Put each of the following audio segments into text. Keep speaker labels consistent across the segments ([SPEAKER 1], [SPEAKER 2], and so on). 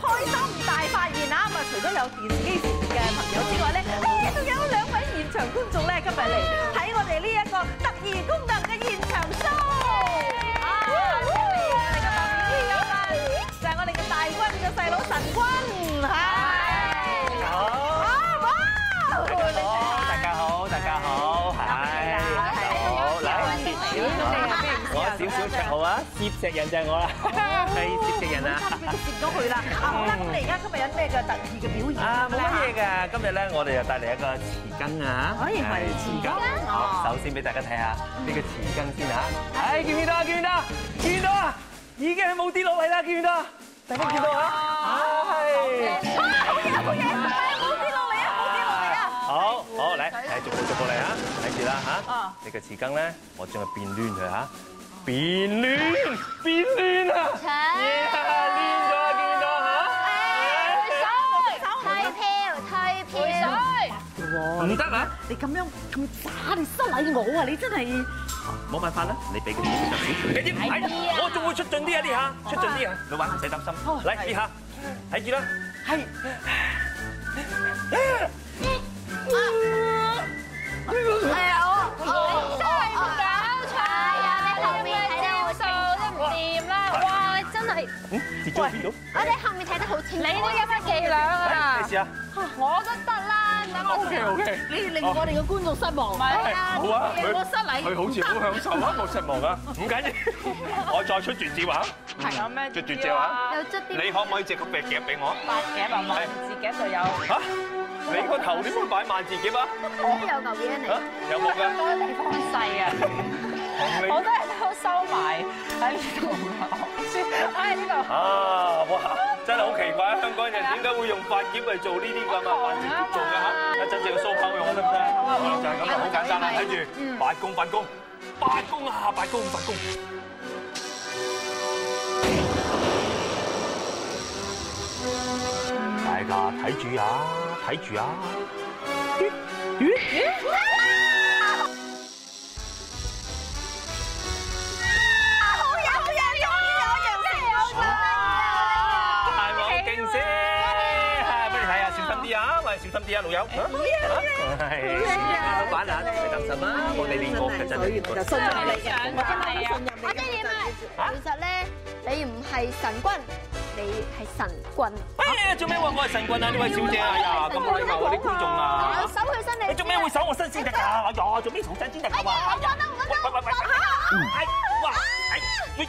[SPEAKER 1] 開心大發現啊！咁啊，除咗有電視機前面嘅朋友之外咧，仲有2位現場觀眾咧，今日嚟睇我哋呢一個特異功能嘅現場 show。就係我哋嘅大軍嘅細佬神君，係。
[SPEAKER 2] 大家好，大家好，係。好，嚟。我少少綽號啊，攝石人就係我啦，係攝石人啊。
[SPEAKER 1] 俾佢攝咗佢啦。啊，好啦，咁你而家今日有咩嘅特異嘅表演？
[SPEAKER 2] 啊，冇乜嘢㗎，今日咧我哋又帶嚟一個匙羹啊。
[SPEAKER 1] 可以係匙羹。
[SPEAKER 2] 首先俾大家睇下呢個匙羹先嚇。係見唔見到啊？見唔見到啊？見唔見到啊？已經係冇跌落嚟啦，見唔見到啊？大家見到啊？係。
[SPEAKER 1] 好嘢，好嘢，冇跌落嚟啊！冇跌落嚟啊！
[SPEAKER 2] 好，嚟，逐步嚟啊！睇住啦嚇。呢個匙羹咧，我將佢變攣佢嚇。變攣啊！耶！攣咗啊！見唔見到嚇？
[SPEAKER 3] 退票。
[SPEAKER 2] 唔得啊！
[SPEAKER 1] 你咁樣咁渣，你失禮我啊！你真係
[SPEAKER 2] 冇辦法啦，你俾佢少少就少。你點睇？我仲會出盡啲啊！呢下出盡啲啊！老闆唔使擔心。嚟呢下，睇住啦。係。跌咗去邊度？
[SPEAKER 3] 我哋後面睇得好清楚。
[SPEAKER 4] 你都有乜伎倆啊？
[SPEAKER 2] 你試下。
[SPEAKER 4] 我都得啦，等我。
[SPEAKER 2] OK。
[SPEAKER 1] 你令我哋嘅觀眾失望。
[SPEAKER 4] 係啊，
[SPEAKER 2] 好啊，
[SPEAKER 1] 我失禮。
[SPEAKER 2] 佢好似好享受啊，冇失望啊，唔緊要。我再出絕招啊！
[SPEAKER 4] 係有咩
[SPEAKER 2] 絕招啊！
[SPEAKER 3] 有捽啲。
[SPEAKER 2] 你可唔可以借個白夾俾我？
[SPEAKER 4] 八夾啊，萬字夾就有。
[SPEAKER 2] 嚇！你個頭點會擺萬字夾啊？
[SPEAKER 3] 都有牛嘅你。
[SPEAKER 2] 有冇㗎？
[SPEAKER 4] 嗰個地方細啊，好多人都收埋喺呢度啊！喺呢度。
[SPEAKER 2] 啊！哇！真係好奇怪，香港人點解會用髮夾嚟做呢啲咁啊？萬字夾做嘅嚇，一陣借個鬚刨用得唔得？就係咁啊，好簡單啦，睇住八公，八公啊，八公。大家睇住啊，睇住啊！小心啲啊，老友！係，老闆啊，你擔心啊，我哋練過嘅真係。
[SPEAKER 1] 就信任你嘅，
[SPEAKER 4] 我真係啊！
[SPEAKER 3] 我知點啊，其實咧，你唔係神君，你係神棍。
[SPEAKER 2] 哎，做咩話我係神棍啊？呢位小姐，哎呀，咁冇禮貌啲觀眾啊！
[SPEAKER 3] 我搜佢身，
[SPEAKER 2] 你做咩會搜我身先得㗎？哎呀，做咩搜身先得㗎？
[SPEAKER 3] 我講得唔得？
[SPEAKER 2] 哎，哇！哎，喂，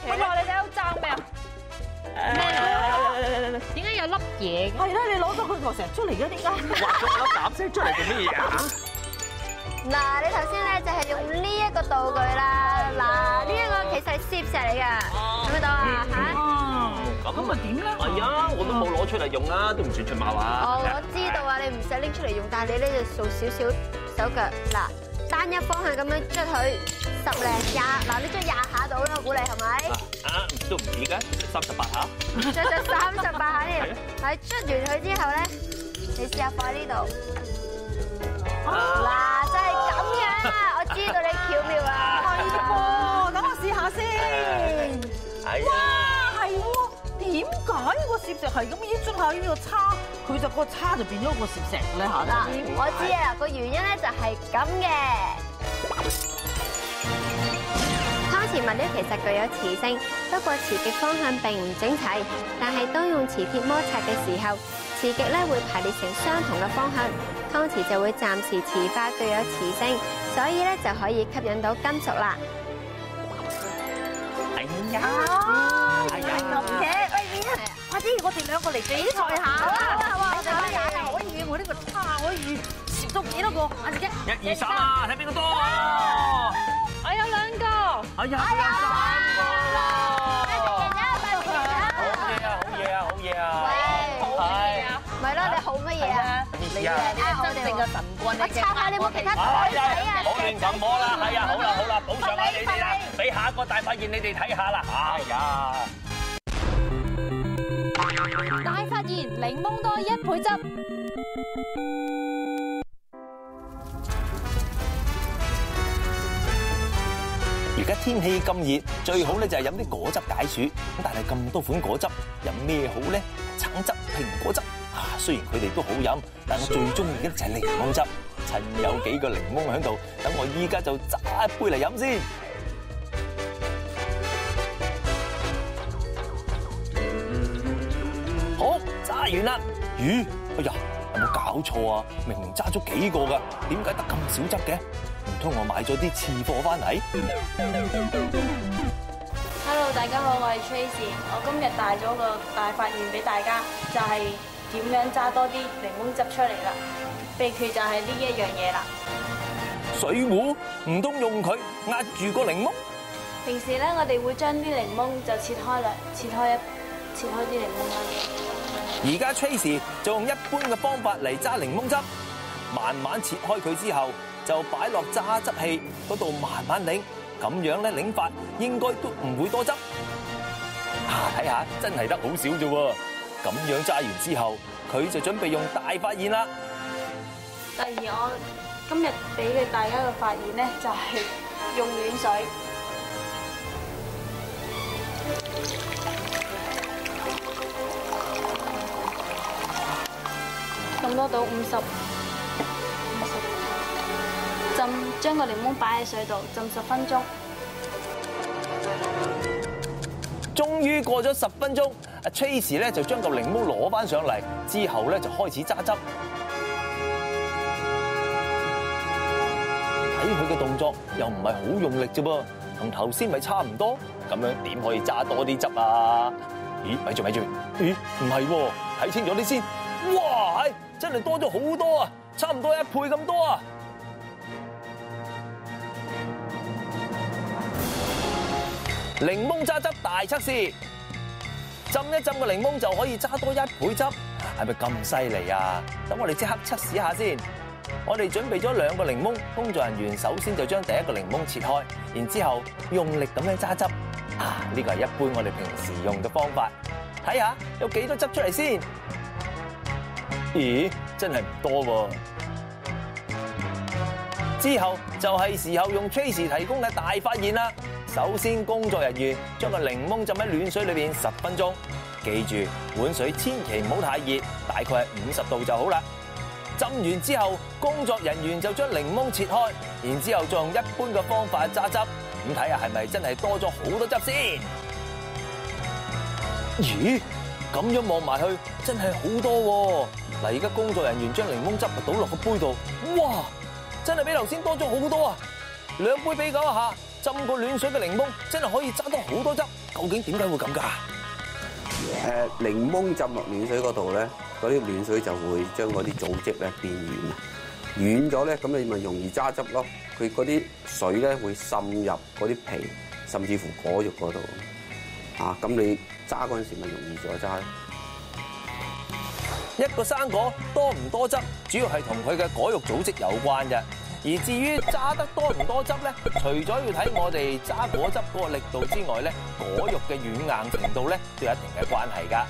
[SPEAKER 4] 你話你哋好爭咩啊？點解有粒嘢？
[SPEAKER 1] 係啦，你攞咗佢個成日出嚟嘅，點解？
[SPEAKER 2] 畫咗粒膽聲出嚟做乜嘢啊？
[SPEAKER 3] 嗱，你頭先咧就係用呢一個道具啦。嗱，呢一個其實係攝石嚟㗎，睇唔睇到啊？嚇！
[SPEAKER 2] 咁咪點咧？係啊，我都冇攞出嚟用啦，都唔算出茅啊。
[SPEAKER 3] 哦，我知道啊，你唔使拎出嚟用，但係你咧就掃少少手腳。嗱，單一方向咁樣捽佢10零20，嗱你捽20下到啦，我估你係咪？
[SPEAKER 2] 啊，都唔止㗎，38下。
[SPEAKER 3] 捽咗38下添，喺捽完佢之後咧，你試下放喺呢度。嗱，就係咁樣啊！我知道你巧妙啦。
[SPEAKER 1] 係喎，等我試下先。哇，係喎，點解個攝石係咁樣捽下呢個叉，佢就個叉就變咗個攝石咧嚇？
[SPEAKER 3] 嗱，我知啊，個原因咧就係咁嘅。湯匙物料其實具有磁性，不過磁極方向並唔整齊。但係當用磁鐵摩擦嘅時候，磁極咧會排列成相同嘅方向，湯匙就會暫時磁化，具有磁性，所以咧就可以吸引到金屬啦。
[SPEAKER 2] 哎呀！
[SPEAKER 1] 咁嘅，快啲，我哋兩個嚟比賽下啦！我哋睇下可以，我呢個叉可以攝到幾多個？阿姐姐
[SPEAKER 2] 1、2、3啊，睇邊個多？
[SPEAKER 4] 我有2個。
[SPEAKER 2] 哎呀，有3個啦！好嘢啊！
[SPEAKER 3] 咪咯，你好乜嘢啊？
[SPEAKER 2] 你啊，
[SPEAKER 3] 真正嘅神棍，我插下你冇其他台仔啊！
[SPEAKER 2] 唔好亂咁摸啦，係啊，好啦，補償下你哋啦，俾下一個大發現你哋睇下啦，哎呀！
[SPEAKER 4] 大發現檸檬多1倍汁。
[SPEAKER 5] 而家天氣咁熱，最好咧就係飲啲果汁解暑。咁但係咁多款果汁，飲咩好咧？橙汁、蘋果汁啊，雖然佢哋都好飲，但我最中意嘅就係檸檬汁。趁有幾個檸檬喺度，等我依家就揸一杯嚟飲先。好，揸完啦。咦？哎呀，有冇搞錯啊？明明揸咗幾個㗎，點解得咁少汁嘅？唔通我買咗啲次貨翻嚟
[SPEAKER 6] ？Hello， 大家好，我係 Tracy。我今日帶咗個大發現俾大家，就係點樣揸多啲檸檬汁出嚟啦。秘訣就係呢一樣嘢啦。
[SPEAKER 5] 水壺唔通用佢壓住個檸檬？
[SPEAKER 6] 平時咧，我哋會將啲檸檬就切開啲檸檬啦。
[SPEAKER 5] 而家 Tracy 就用一般嘅方法嚟揸檸檬汁，慢慢切開佢之後，就擺落榨汁器嗰度慢慢擰，咁樣咧擰法應該都唔會多汁。睇下真係得好少啫喎！咁樣揸完之後，佢就準備用大發現啦。
[SPEAKER 6] 第二，我今日俾嘅大家嘅發現咧，就係用暖水。咁多到50浸，將個檸檬擺喺水度浸10分鐘。
[SPEAKER 5] 終於過咗10分鐘，阿 Tracy 咧就將嚿檸檬攞翻上嚟，之後咧就開始揸汁。睇佢嘅動作又唔係好用力啫噃，同頭先咪差唔多。咁樣點可以揸多啲汁啊？咦，咪住，咦，唔係喎，睇清楚啲先。哇，真係多咗好多啊，差唔多1倍咁多啊！檸檬榨汁大測試，浸一浸個檸檬就可以揸多1倍汁，係咪咁犀利啊？等我哋即刻測試下先。我哋準備咗2個檸檬，工作人員首先就將第一個檸檬切開，然之後用力咁樣揸汁。呢個係一般我哋平時用嘅方法。睇下有幾多汁出嚟先。咦，真係唔多喎。之後就係時候用 Tracy 提供嘅大發現啦。首先，工作人員將個檸檬浸喺暖水裏邊10分鐘。記住，碗水千祈唔好太熱，大概係50度就好啦。浸完之後，工作人員就將檸檬切開，然之後再用一般嘅方法榨汁。咁睇下係咪真係多咗好多汁先？咦，咁樣望埋去真係好多喎！嗱，而家工作人員將檸檬汁倒落個杯度，哇，真係比頭先多咗好多啊！2杯比較一下，浸過暖水嘅檸檬真係可以揸多好多汁。究竟點解會咁㗎？
[SPEAKER 7] 檸檬浸落暖水嗰度咧，嗰啲暖水就會將嗰啲組織咧變軟，軟咗咧，咁你咪容易揸汁咯。佢嗰啲水咧會滲入嗰啲皮，甚至乎果肉嗰度。咁你揸嗰陣時咪容易咗揸。
[SPEAKER 5] 一個生果多唔多汁，主要係同佢嘅果肉組織有關嘅。而至於揸得多唔多汁咧，除咗要睇我哋揸果汁嗰個力度之外咧，果肉嘅軟硬程度咧都有一定嘅關係㗎。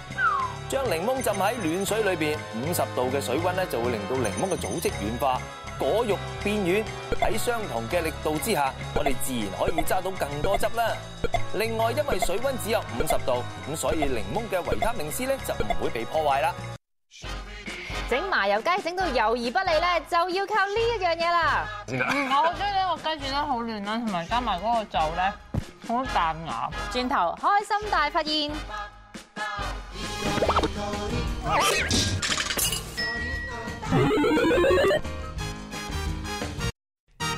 [SPEAKER 5] 將檸檬浸喺暖水裏邊，50度嘅水溫咧就會令到檸檬嘅組織軟化，果肉變軟。喺相同嘅力度之下，我哋自然可以揸到更多汁啦。另外，因為水溫只有50度，咁所以檸檬嘅維他命 C 咧就唔會被破壞啦。
[SPEAKER 8] 整麻油雞整到油而不膩咧，就要靠呢一樣嘢啦。
[SPEAKER 4] 我好中意呢個雞轉得好嫩啦，同埋加埋嗰個酒咧，好彈牙。
[SPEAKER 8] 轉頭開心大發現。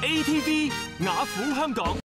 [SPEAKER 9] ATV 雅虎香港。